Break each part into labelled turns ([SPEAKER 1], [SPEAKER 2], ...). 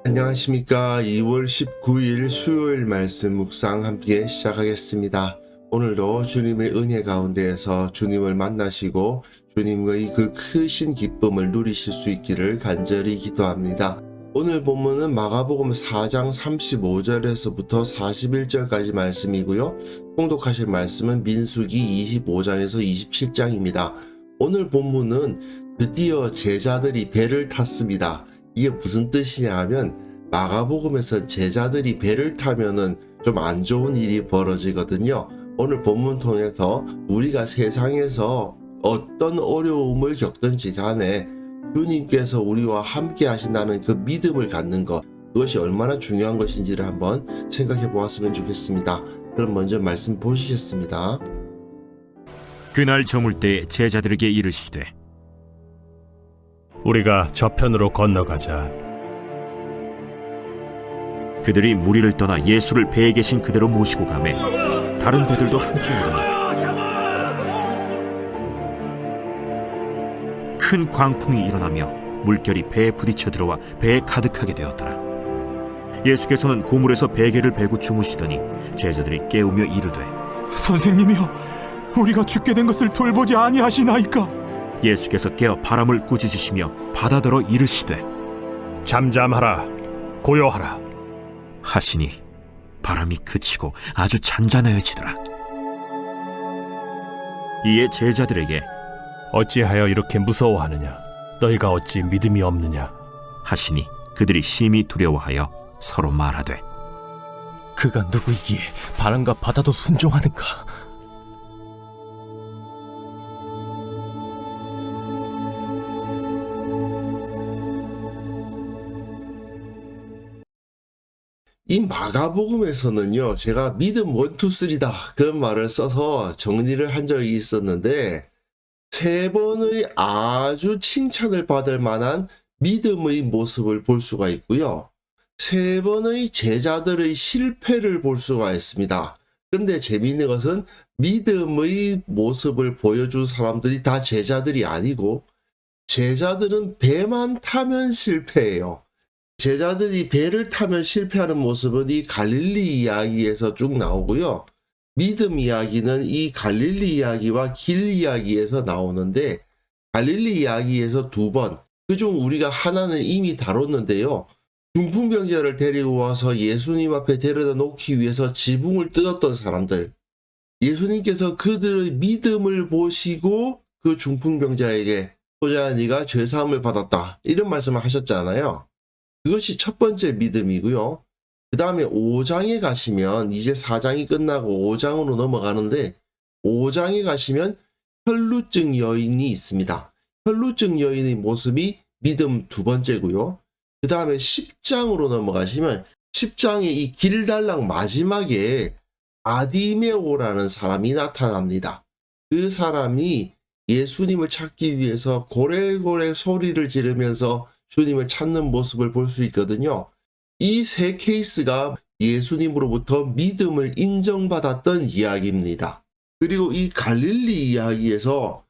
[SPEAKER 1] 안녕하십니까. 2월 19일 수요일 말씀 묵상 함께 시작하겠습니다. 오늘도 주님의 은혜 가운데에서 주님을 만나시고 주님의 그 크신 기쁨을 누리실 수 있기를 간절히 기도합니다. 오늘 본문은 마가복음 4장 35절에서부터 41절까지 말씀이고요. 통독하실 말씀은 민수기 25장에서 27장입니다. 오늘 본문은 드디어 제자들이 배를 탔습니다. 이게 무슨 뜻이냐 하면 마가복음에서 제자들이 배를 타면은 좀 안 좋은 일이 벌어지거든요. 오늘 본문 통해서 우리가 세상에서 어떤 어려움을 겪든지 간에 주님께서 우리와 함께 하신다는 그 믿음을 갖는 것, 그것이 얼마나 중요한 것인지를 한번 생각해 보았으면 좋겠습니다. 그럼 먼저 말씀 보시겠습니다.
[SPEAKER 2] 그날 저물 때 제자들에게 이르시되
[SPEAKER 3] 우리가 저편으로 건너가자.
[SPEAKER 2] 그들이 무리를 떠나 예수를 배에 계신 그대로 모시고 가매 다른 배들도 함께 오더니 큰 광풍이 일어나며 물결이 배에 부딪혀 들어와 배에 가득하게 되었더라. 예수께서는 고물에서 베개를 베고 주무시더니 제자들이 깨우며 이르되
[SPEAKER 4] 선생님이여, 우리가 죽게 된 것을 돌보지 아니하시나이까?
[SPEAKER 2] 예수께서 깨어 바람을 꾸짖으시며 바다더러 이르시되
[SPEAKER 3] 잠잠하라, 고요하라.
[SPEAKER 2] 하시니 바람이 그치고 아주 잔잔해지더라. 이에 제자들에게
[SPEAKER 3] 어찌하여 이렇게 무서워하느냐? 너희가 어찌 믿음이 없느냐?
[SPEAKER 2] 하시니 그들이 심히 두려워하여 서로 말하되
[SPEAKER 5] 그가 누구이기에 바람과 바다도 순종하는가?
[SPEAKER 1] 이 마가복음에서는요, 제가 믿음 1, 2, 3다 그런 말을 써서 정리를 한 적이 있었는데 3번의 아주 칭찬을 받을 만한 믿음의 모습을 볼 수가 있고요. 3번의 제자들의 실패를 볼 수가 있습니다. 근데 재미있는 것은 믿음의 모습을 보여준 사람들이 다 제자들이 아니고 제자들은 배만 타면 실패해요. 제자들이 배를 타면 실패하는 모습은 이 갈릴리 이야기에서 쭉 나오고요. 믿음 이야기는 이 갈릴리 이야기와 길 이야기에서 나오는데 갈릴리 이야기에서 2번, 그중 우리가 하나는 이미 다뤘는데요. 중풍병자를 데리고 와서 예수님 앞에 데려다 놓기 위해서 지붕을 뜯었던 사람들. 예수님께서 그들의 믿음을 보시고 그 중풍병자에게 소자야, 네가 죄사함을 받았다, 이런 말씀을 하셨잖아요. 그것이 첫 번째 믿음이고요. 그 다음에 5장에 가시면 이제 4장이 끝나고 5장으로 넘어가는데 5장에 가시면 혈루증 여인이 있습니다. 혈루증 여인의 모습이 믿음 2번째고요. 그 다음에 10장으로 넘어가시면 10장의 이 길달랑 마지막에 아디메오라는 사람이 나타납니다. 그 사람이 예수님을 찾기 위해서 고래고래 소리를 지르면서 주님을 찾는 모습을 볼 수 있거든요. 이 3 케이스가 예수님으로부터 믿음을 인정받았던 이야기입니다. 그리고 이 갈릴리 이야기에서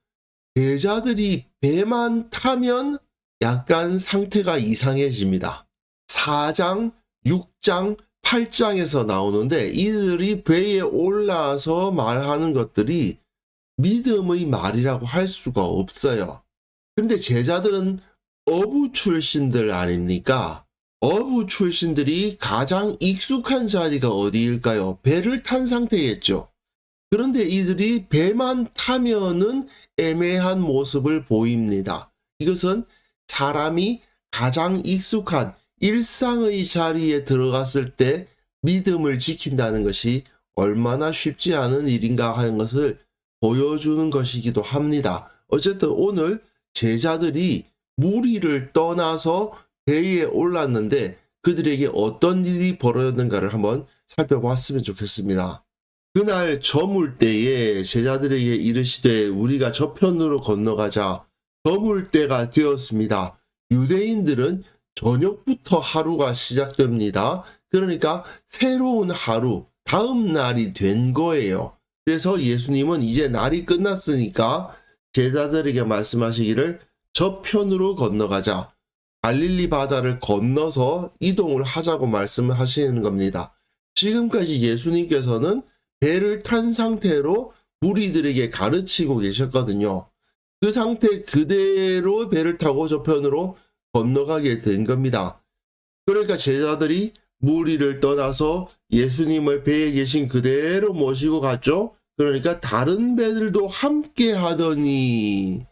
[SPEAKER 1] 제자들이 배만 타면 약간 상태가 이상해집니다. 4장, 6장, 8장에서 나오는데 이들이 배에 올라서 말하는 것들이 믿음의 말이라고 할 수가 없어요. 근데 제자들은 어부 출신들 아닙니까? 어부 출신들이 가장 익숙한 자리가 어디일까요? 배를 탄 상태겠죠. 그런데 이들이 배만 타면은 애매한 모습을 보입니다. 이것은 사람이 가장 익숙한 일상의 자리에 들어갔을 때 믿음을 지킨다는 것이 얼마나 쉽지 않은 일인가 하는 것을 보여주는 것이기도 합니다. 어쨌든 오늘 제자들이 무리를 떠나서 배에 올랐는데 그들에게 어떤 일이 벌어졌는가를 한번 살펴봤으면 좋겠습니다. 그날 저물 때에 제자들에게 이르시되 우리가 저편으로 건너가자. 저물 때가 되었습니다. 유대인들은 저녁부터 하루가 시작됩니다. 그러니까 새로운 하루, 다음 날이 된 거예요. 그래서 예수님은 이제 날이 끝났으니까 제자들에게 말씀하시기를 저편으로 건너가자. 갈릴리 바다를 건너서 이동을 하자고 말씀을 하시는 겁니다. 지금까지 예수님께서는 배를 탄 상태로 무리들에게 가르치고 계셨거든요. 그 상태 그대로 배를 타고 저편으로 건너가게 된 겁니다. 그러니까 제자들이 무리를 떠나서 예수님을 배에 계신 그대로 모시고 갔죠. 그러니까 다른 배들도 함께 하더니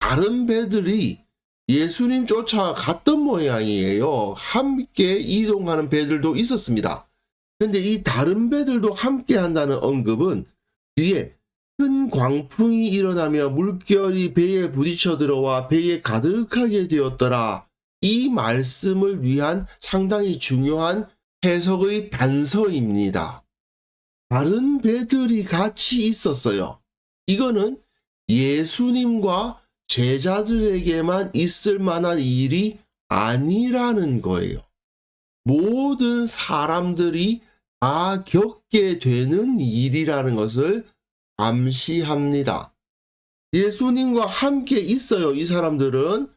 [SPEAKER 1] 다른 배들이 예수님 쫓아갔던 모양이에요. 함께 이동하는 배들도 있었습니다. 근데 이 다른 배들도 함께 한다는 언급은 뒤에 큰 광풍이 일어나며 물결이 배에 부딪혀 들어와 배에 가득하게 되었더라. 이 말씀을 위한 상당히 중요한 해석의 단서입니다. 다른 배들이 같이 있었어요. 이거는 예수님과 제자들에게만 있을 만한 일이 아니라는 거예요. 모든 사람들이 다 겪게 되는 일이라는 것을 암시합니다. 예수님과 함께 있어요. 이 사람들은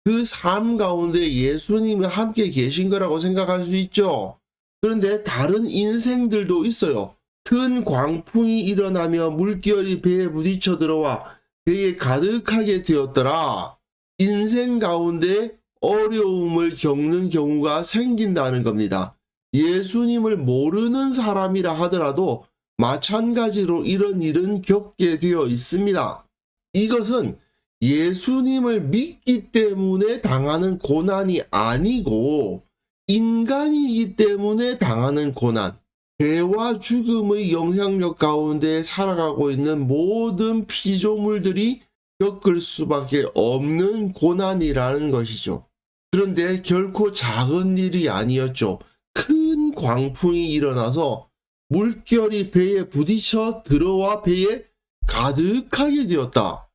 [SPEAKER 1] 그 삶 가운데 예수님이 함께 계신 거라고 생각할 수 있죠. 그런데 다른 인생들도 있어요. 큰 광풍이 일어나며 물결이 배에 부딪혀 들어와 배에 가득하게 되었더라. 인생 가운데 어려움을 겪는 경우가 생긴다는 겁니다. 예수님을 모르는 사람이라 하더라도 마찬가지로 이런 일은 겪게 되어 있습니다. 이것은 예수님을 믿기 때문에 당하는 고난이 아니고 인간이기 때문에 당하는 고난, 배와 죽음의 영향력 가운데 살아가고 있는 모든 피조물들이 겪을 수밖에 없는 고난이라는 것이죠. 그런데 결코 작은 일이 아니었죠. 큰 광풍이 일어나서 물결이 배에 부딪혀 들어와 배에 가득하게 되었다.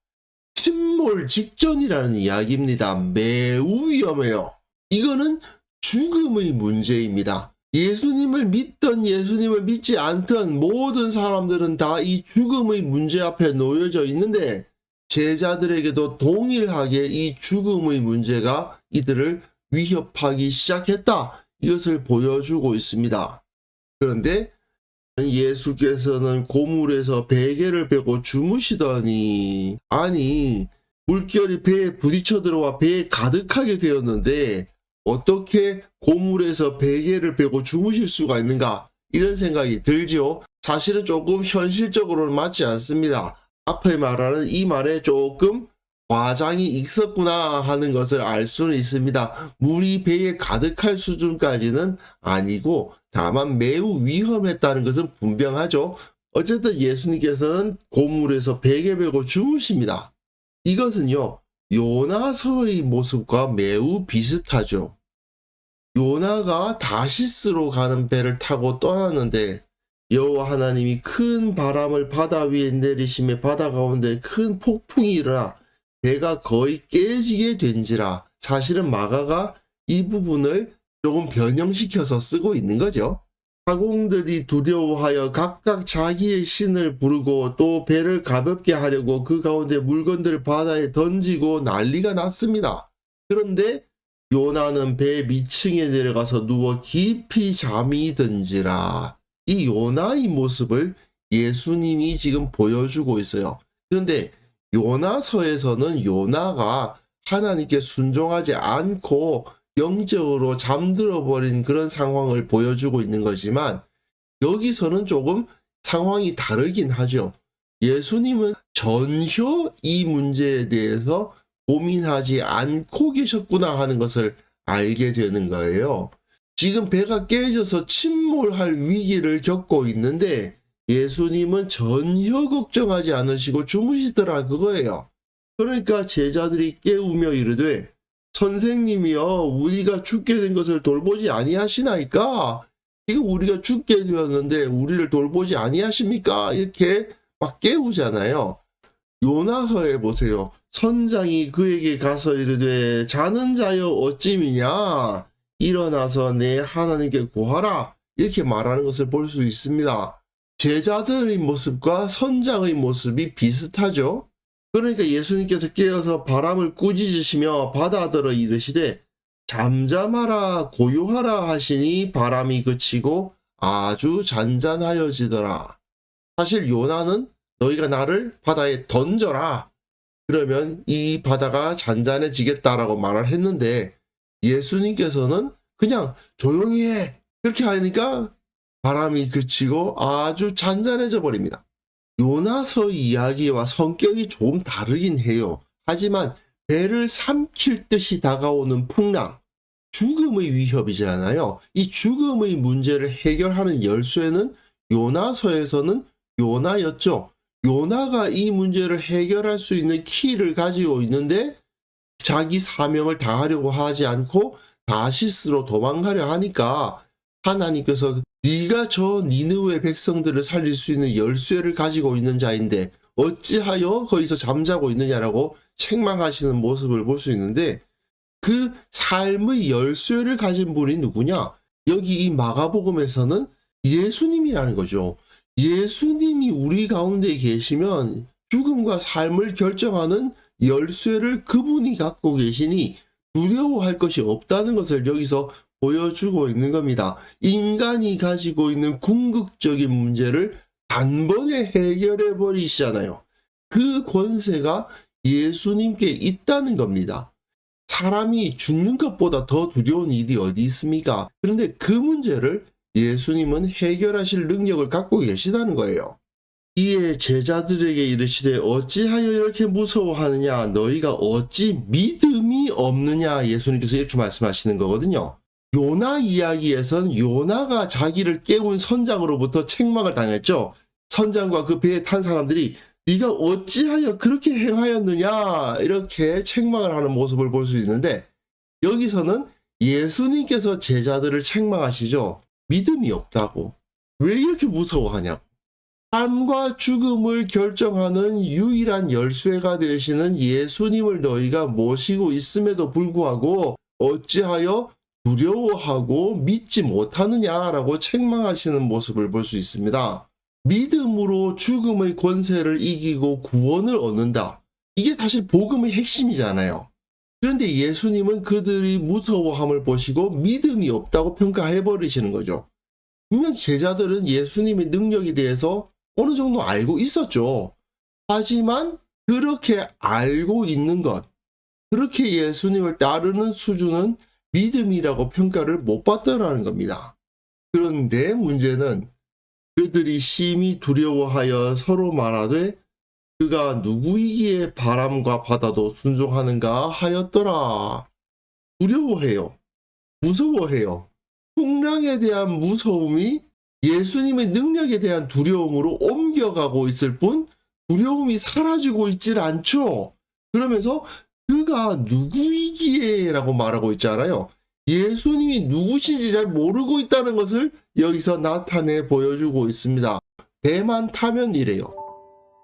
[SPEAKER 1] 침몰 직전이라는 이야기입니다. 매우 위험해요. 이거는 죽음의 문제입니다. 예수님을 믿던 예수님을 믿지 않던 모든 사람들은 다 이 죽음의 문제 앞에 놓여져 있는데 제자들에게도 동일하게 이 죽음의 문제가 이들을 위협하기 시작했다. 이것을 보여주고 있습니다. 그런데 예수께서는 고물에서 베개를 베고 주무시더니 아니 물결이 배에 부딪혀 들어와 배에 가득하게 되었는데 어떻게 고물에서 베개를 베고 주무실 수가 있는가 이런 생각이 들지요. 사실은 조금 현실적으로는 맞지 않습니다. 앞에 말하는 이 말에 조금 과장이 있었구나 하는 것을 알 수는 있습니다. 물이 배에 가득할 수준까지는 아니고 다만 매우 위험했다는 것은 분명하죠. 어쨌든 예수님께서는 고물에서 베개 베고 주무십니다. 이것은요 요나서의 모습과 매우 비슷하죠. 요나가 다시스로 가는 배를 타고 떠났는데 여호와 하나님이 큰 바람을 바다 위에 내리심에 바다 가운데 큰 폭풍이 일어나 배가 거의 깨지게 된지라. 사실은 마가가 이 부분을 조금 변형시켜서 쓰고 있는 거죠. 사공들이 두려워하여 각각 자기의 신을 부르고 또 배를 가볍게 하려고 그 가운데 물건들을 바다에 던지고 난리가 났습니다. 그런데 요나는 배 밑층에 내려가서 누워 깊이 잠이 든지라. 이 요나의 모습을 예수님이 지금 보여주고 있어요. 그런데 요나서에서는 요나가 하나님께 순종하지 않고 영적으로 잠들어 버린 그런 상황을 보여주고 있는 거지만 여기서는 조금 상황이 다르긴 하죠. 예수님은 전혀 이 문제에 대해서 고민하지 않고 계셨구나 하는 것을 알게 되는 거예요. 지금 배가 깨져서 침몰할 위기를 겪고 있는데 예수님은 전혀 걱정하지 않으시고 주무시더라 그거예요. 그러니까 제자들이 깨우며 이르되 선생님이여 우리가 죽게 된 것을 돌보지 아니하시나이까? 이거 우리가 죽게 되었는데 우리를 돌보지 아니하십니까? 이렇게 막 깨우잖아요. 요나서에 보세요. 선장이 그에게 가서 이르되 자는 자여 어찌미냐? 일어나서 내 하나님께 구하라. 이렇게 말하는 것을 볼 수 있습니다. 제자들의 모습과 선장의 모습이 비슷하죠. 그러니까 예수님께서 깨어서 바람을 꾸짖으시며 바다들어 이르시되 잠잠하라 고요하라 하시니 바람이 그치고 아주 잔잔하여지더라. 사실 요나는 너희가 나를 바다에 던져라. 그러면 이 바다가 잔잔해지겠다라고 말을 했는데 예수님께서는 그냥 조용히 해. 그렇게 하니까 바람이 그치고 아주 잔잔해져 버립니다. 요나서 이야기와 성격이 좀 다르긴 해요. 하지만 배를 삼킬 듯이 다가오는 풍랑, 죽음의 위협이잖아요. 이 죽음의 문제를 해결하는 열쇠는 요나서에서는 요나였죠. 요나가 이 문제를 해결할 수 있는 키를 가지고 있는데 자기 사명을 다하려고 하지 않고 다시스로 도망가려 하니까 하나님께서 네가 저 니느웨 백성들을 살릴 수 있는 열쇠를 가지고 있는 자인데 어찌하여 거기서 잠자고 있느냐라고 책망하시는 모습을 볼 수 있는데 그 삶의 열쇠를 가진 분이 누구냐? 여기 이 마가복음에서는 예수님이라는 거죠. 예수님이 우리 가운데 계시면 죽음과 삶을 결정하는 열쇠를 그분이 갖고 계시니 두려워할 것이 없다는 것을 여기서 보여주고 있는 겁니다. 인간이 가지고 있는 궁극적인 문제를 단번에 해결해 버리시잖아요. 그 권세가 예수님께 있다는 겁니다. 사람이 죽는 것보다 더 두려운 일이 어디 있습니까? 그런데 그 문제를 예수님은 해결하실 능력을 갖고 계시다는 거예요. 이에 제자들에게 이르시되 어찌하여 이렇게 무서워하느냐? 너희가 어찌 믿음이 없느냐? 예수님께서 이렇게 말씀하시는 거거든요. 요나 이야기에선 요나가 자기를 깨운 선장으로부터 책망을 당했죠. 선장과 그 배에 탄 사람들이 네가 어찌하여 그렇게 행하였느냐 이렇게 책망을 하는 모습을 볼 수 있는데 여기서는 예수님께서 제자들을 책망하시죠. 믿음이 없다고. 왜 이렇게 무서워하냐고. 삶과 죽음을 결정하는 유일한 열쇠가 되시는 예수님을 너희가 모시고 있음에도 불구하고 어찌하여 두려워하고 믿지 못하느냐라고 책망하시는 모습을 볼 수 있습니다. 믿음으로 죽음의 권세를 이기고 구원을 얻는다. 이게 사실 복음의 핵심이잖아요. 그런데 예수님은 그들이 무서워함을 보시고 믿음이 없다고 평가해버리시는 거죠. 분명 제자들은 예수님의 능력에 대해서 어느 정도 알고 있었죠. 하지만 그렇게 알고 있는 것, 그렇게 예수님을 따르는 수준은 믿음이라고 평가를 못 받더라는 겁니다. 그런데 문제는 그들이 심히 두려워하여 서로 말하되 그가 누구이기에 바람과 바다도 순종하는가 하였더라. 두려워해요. 무서워해요. 풍랑에 대한 무서움이 예수님의 능력에 대한 두려움으로 옮겨가고 있을 뿐 두려움이 사라지고 있질 않죠. 그러면서 그가 누구이기에 라고 말하고 있잖아요. 예수님이 누구신지 잘 모르고 있다는 것을 여기서 나타내 보여주고 있습니다. 배만 타면 이래요.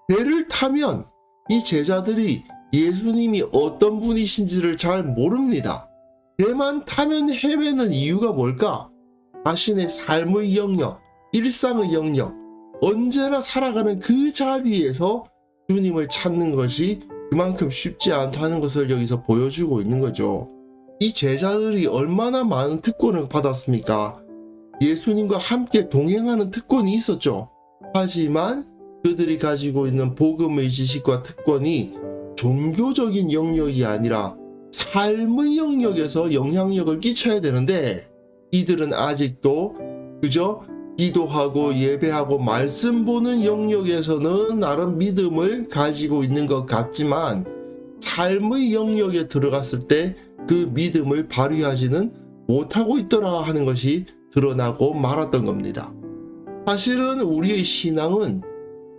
[SPEAKER 1] 배를 타면 이 제자들이 예수님이 어떤 분이신지를 잘 모릅니다. 배만 타면 헤매는 이유가 뭘까? 자신의 삶의 영역, 일상의 영역, 언제나 살아가는 그 자리에서 주님을 찾는 것이 그만큼 쉽지 않다는 것을 여기서 보여주고 있는 거죠. 이 제자들이 얼마나 많은 특권을 받았습니까? 예수님과 함께 동행하는 특권이 있었죠. 하지만 그들이 가지고 있는 복음의 지식과 특권이 종교적인 영역이 아니라 삶의 영역에서 영향력을 끼쳐야 되는데 이들은 아직도 그저 기도하고 예배하고 말씀 보는 영역에서는 나름 믿음을 가지고 있는 것 같지만 삶의 영역에 들어갔을 때 그 믿음을 발휘하지는 못하고 있더라 하는 것이 드러나고 말았던 겁니다. 사실은 우리의 신앙은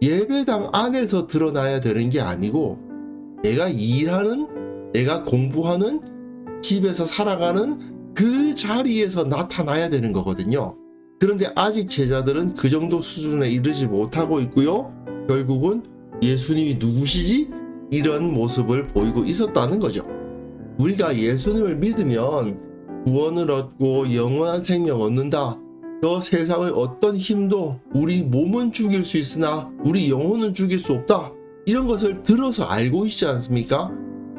[SPEAKER 1] 예배당 안에서 드러나야 되는 게 아니고 내가 일하는, 내가 공부하는 집에서 살아가는 그 자리에서 나타나야 되는 거거든요. 그런데 아직 제자들은 그 정도 수준에 이르지 못하고 있고요. 결국은 예수님이 누구시지? 이런 모습을 보이고 있었다는 거죠. 우리가 예수님을 믿으면 구원을 얻고 영원한 생명 얻는다. 저 세상의 어떤 힘도 우리 몸은 죽일 수 있으나 우리 영혼은 죽일 수 없다. 이런 것을 들어서 알고 있지 않습니까?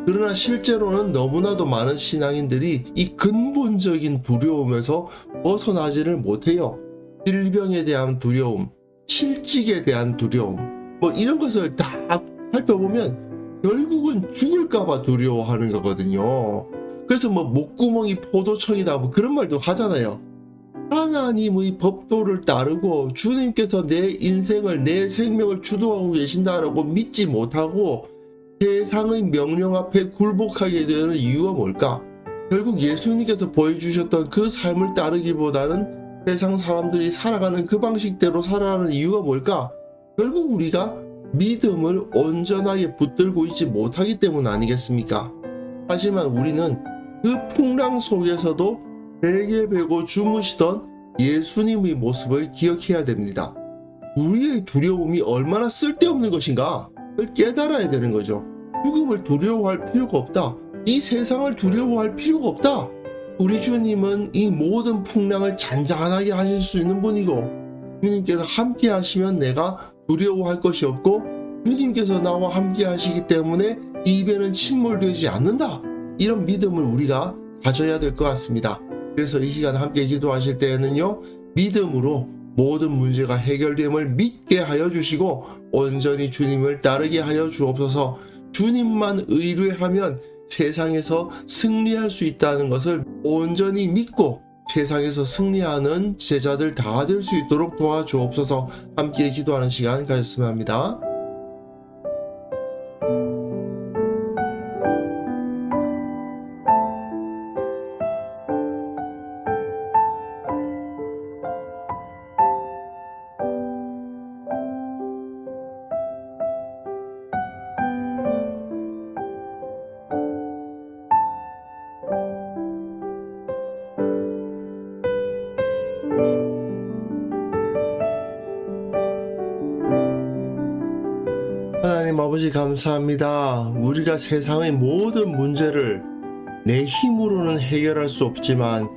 [SPEAKER 1] 그러나 실제로는 너무나도 많은 신앙인들이 이 근본적인 두려움에서 벗어나지를 못해요. 질병에 대한 두려움, 실직에 대한 두려움, 뭐 이런 것을 다 살펴보면 결국은 죽을까봐 두려워하는 거거든요. 그래서 뭐 목구멍이 포도청이다 뭐 그런 말도 하잖아요. 하나님의 법도를 따르고 주님께서 내 인생을, 내 생명을 주도하고 계신다라고 믿지 못하고 세상의 명령 앞에 굴복하게 되는 이유가 뭘까? 결국 예수님께서 보여주셨던 그 삶을 따르기보다는 세상 사람들이 살아가는 그 방식대로 살아가는 이유가 뭘까? 결국 우리가 믿음을 온전하게 붙들고 있지 못하기 때문 아니겠습니까? 하지만 우리는 그 풍랑 속에서도 베개 베고 주무시던 예수님의 모습을 기억해야 됩니다. 우리의 두려움이 얼마나 쓸데없는 것인가? 를 깨달아야 되는 거죠. 죽음을 두려워할 필요가 없다. 이 세상을 두려워할 필요가 없다. 우리 주님은 이 모든 풍랑을 잔잔하게 하실 수 있는 분이고 주님께서 함께 하시면 내가 두려워할 것이 없고 주님께서 나와 함께 하시기 때문에 입에는 침몰되지 않는다. 이런 믿음을 우리가 가져야 될 것 같습니다. 그래서 이 시간 함께 기도하실 때에는요, 믿음으로 모든 문제가 해결됨을 믿게 하여 주시고 온전히 주님을 따르게 하여 주옵소서. 주님만 의뢰하면 세상에서 승리할 수 있다는 것을 온전히 믿고 세상에서 승리하는 제자들 다 될 수 있도록 도와주옵소서. 함께 기도하는 시간 가졌으면 합니다. 하나님 아버지 감사합니다. 우리가 세상의 모든 문제를 내 힘으로는 해결할 수 없지만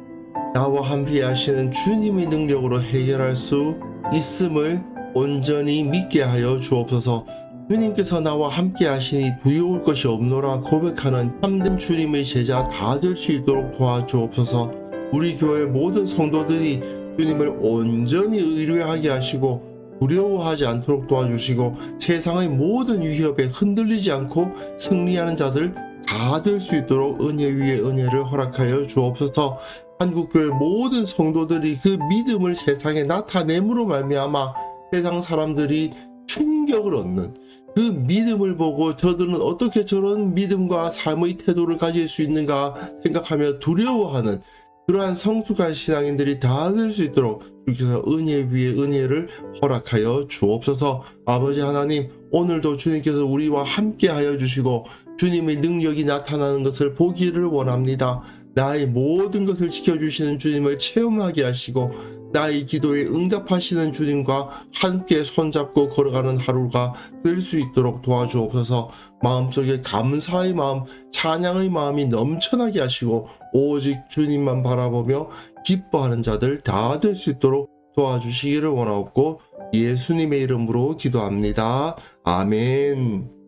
[SPEAKER 1] 나와 함께 하시는 주님의 능력으로 해결할 수 있음을 온전히 믿게 하여 주옵소서. 주님께서 나와 함께 하시니 두려울 것이 없노라 고백하는 참된 주님의 제자 다 될 수 있도록 도와주옵소서. 우리 교회 모든 성도들이 주님을 온전히 의뢰하게 하시고 두려워하지 않도록 도와주시고 세상의 모든 위협에 흔들리지 않고 승리하는 자들 다 될 수 있도록 은혜 위에 은혜를 허락하여 주옵소서. 한국교회 모든 성도들이 그 믿음을 세상에 나타냄으로 말미암아 세상 사람들이 충격을 얻는 그 믿음을 보고 저들은 어떻게 저런 믿음과 삶의 태도를 가질 수 있는가 생각하며 두려워하는 그러한 성숙한 신앙인들이 다 될 수 있도록 주께서 은혜 위에 은혜를 허락하여 주옵소서. 아버지 하나님, 오늘도 주님께서 우리와 함께 하여 주시고 주님의 능력이 나타나는 것을 보기를 원합니다. 나의 모든 것을 지켜주시는 주님을 체험하게 하시고 나의 기도에 응답하시는 주님과 함께 손잡고 걸어가는 하루가 될 수 있도록 도와주옵소서. 마음속에 감사의 마음, 찬양의 마음이 넘쳐나게 하시고 오직 주님만 바라보며 기뻐하는 자들 다 될 수 있도록 도와주시기를 원하옵고 예수님의 이름으로 기도합니다. 아멘.